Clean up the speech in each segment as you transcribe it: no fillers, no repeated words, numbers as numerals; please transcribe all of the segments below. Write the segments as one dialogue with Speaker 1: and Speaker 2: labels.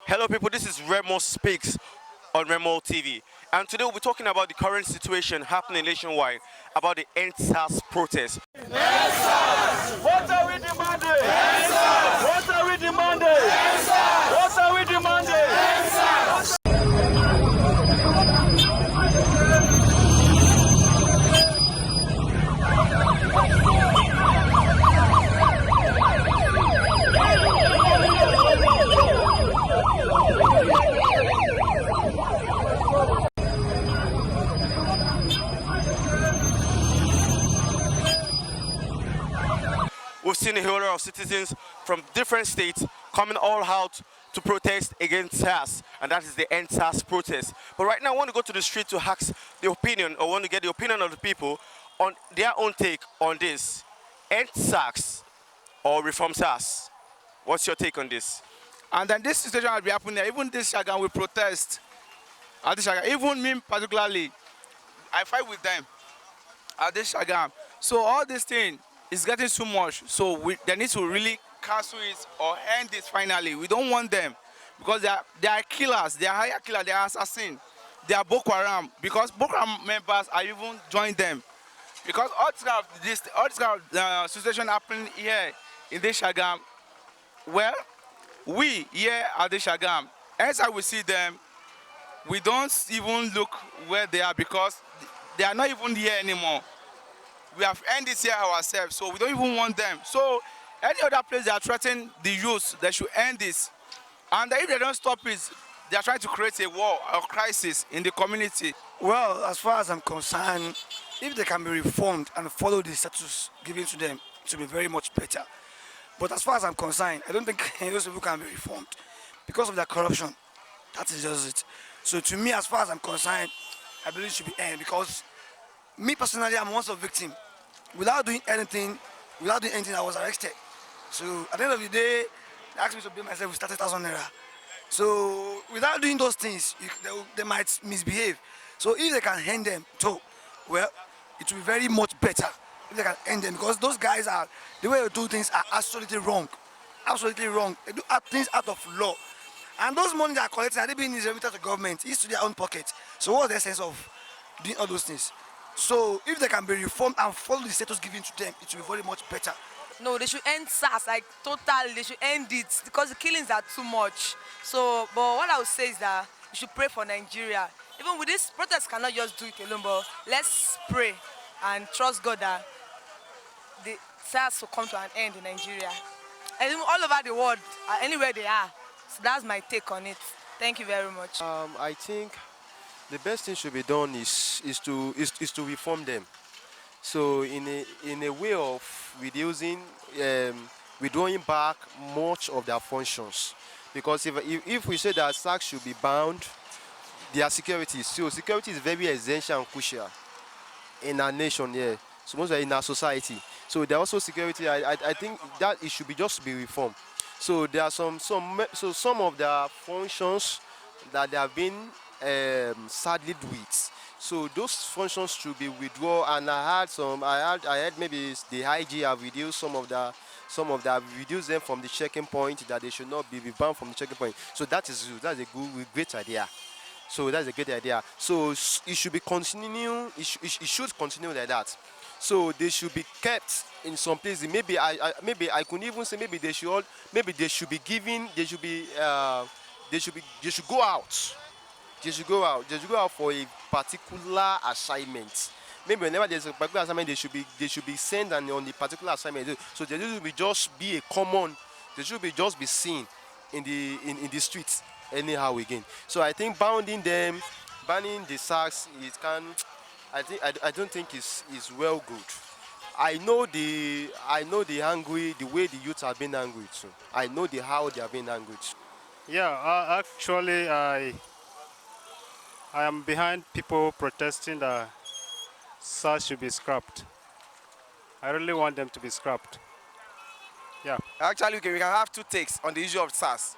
Speaker 1: Hello people, this is Remo Speaks on Remo TV. And today we'll be talking about the current situation happening nationwide, about the End SARS protest.
Speaker 2: End SARS! What are we demanding? End SARS! What are we demanding? End SARS! What are we demanding? End SARS!
Speaker 1: We've seen a whole lot of citizens from different states coming all out to protest against SARS, and that is the End SARS protest. But right now I want to go to the street to ask the opinion, or want to get the opinion of the people on their own take on this. End SARS or Reform SARS? What's your take on this?
Speaker 3: And then this situation will be happening there. Even this Shagam will protest at this Shagam. Even me particularly, I fight with them at this Shagam. So all this thing is getting too much. So they need to really cancel it or end it finally. We don't want them because they are killers. They are higher killers. They are assassins. They are Boko Haram, because Boko Haram members are even joined them. Because all this kind of situation happening here in this Shagam, well, we here at the Shagam, anytime we see them, we don't even look where they are because they are not even here anymore. We have ended it here ourselves, so we don't even want them. So any other place they are threatening the youth, they should end this. And if they don't stop it, they are trying to create a war or crisis in the community.
Speaker 4: Well, as far as I'm concerned, if they can be reformed and follow the status given to them, it will be very much better. But as far as I'm concerned, I don't think those people can be reformed because of their corruption. That is just it. So to me, as far as I'm concerned, I believe it should be ended because me personally, I'm once a victim. Without doing anything, I was arrested. So at the end of the day, they asked me to pay myself with 30,000 naira. So without doing those things, they might misbehave. So if they can end them too, well, it will be very much better if they can end them, because those guys are, the way they do things are absolutely wrong. Absolutely wrong. They do things out of law. And those money they are collecting, are they being distributed to government? It's to their own pocket. So what's the essence of doing all those things? So if they can be reformed and follow the status given to them, it will be very much better.
Speaker 5: No, they should end SARS, like totally, they should end it because the killings are too much. So, but what I would say is that we should pray for Nigeria. Even with this, protests cannot just do it alone, but let's pray and trust God that the SARS will come to an end in Nigeria. And even all over the world, anywhere they are. So that's my take on it. Thank you very much.
Speaker 6: I think the best thing should be done is to reform them. So in a way of reducing, withdrawing back much of their functions, because if we say that SARS should be bound, their security. So security is very essential and crucial in our nation, yeah. So most in our society. So there also security. I think that it should be just be reformed. So there are some of their functions that they have been saddled with. So those functions should be withdrawn. And I heard maybe the IG have reduced some of the reduced them from the checking point, that they should not be banned from the checking point. So that's a great idea. So that's a great idea. So it should be continuing. It should continue like that. So they should be kept in some places. Maybe I could even say they should go out. They should go out for a particular assignment. Maybe whenever there's a particular assignment, they should be sent on the particular assignment. So they should just be a common. They should be just be seen in the streets anyhow again. So I think banning the SARS, it can. I don't think is well good. I know the angry, the way the youth have been angry too. I know how they have been angry too.
Speaker 7: Yeah, actually, I am behind people protesting that SARS should be scrapped. I really want them to be scrapped. Yeah.
Speaker 3: Actually, we can have two takes on the issue of SARS.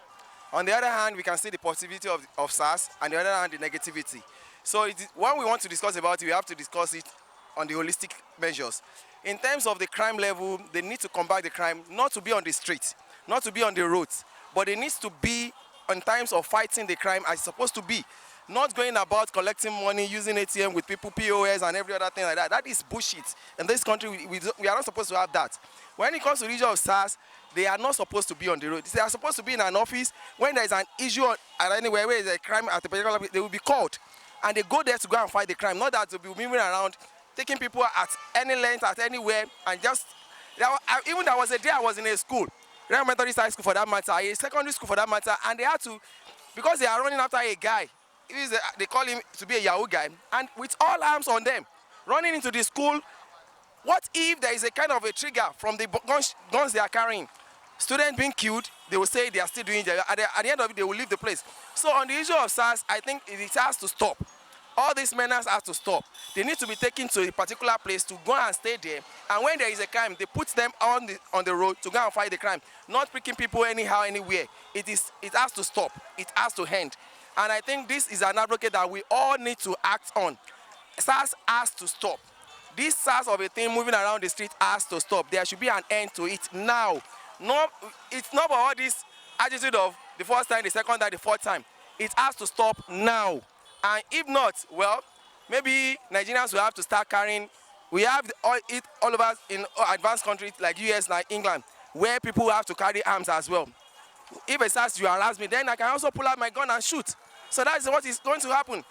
Speaker 3: On the other hand, we can see the positivity of SARS, and the other hand, the negativity. So when we want to discuss about it, we have to discuss it on the holistic measures. In terms of the crime level, they need to combat the crime, not to be on the street, not to be on the roads, but it needs to be
Speaker 8: in times of fighting the crime as it's supposed to be. Not going about collecting money, using ATM with people, POS and every other thing like that. That is bullshit. In this country, we are not supposed to have that. When it comes to the issue of SARS, they are not supposed to be on the road. They are supposed to be in an office. When there is an issue at anywhere where there is a crime at a particular place, they will be called. And they go there to go and fight the crime, not that to be moving around, taking people at any length, at anywhere, and just... Even there was a day I was in a school, elementary high school for that matter, a secondary school for that matter, and they had to, because they are running after a guy, they call him to be a Yahoo guy, and with all arms on them, running into the school. What if there is a kind of a trigger from the guns they are carrying? Students being killed, they will say they are still doing it. At the end of it, they will leave the place. So on the issue of SARS, I think it has to stop. All these menace has to stop. They need to be taken to a particular place to go and stay there. And when there is a crime, they put them on the road to go and fight the crime. Not picking people anyhow, anywhere. It has to stop. It has to end. And I think this is an advocate that we all need to act on. SARS has to stop. This SARS of a thing moving around the street has to stop. There should be an end to it now. No, it's not about all this attitude of the first time, the second time, the fourth time. It has to stop now. And if not, well, maybe Nigerians will have to start carrying. We have it all over in advanced countries like US, like England, where people have to carry arms as well. If a SARS you harass me, then I can also pull out my gun and shoot. So that's what is going to happen.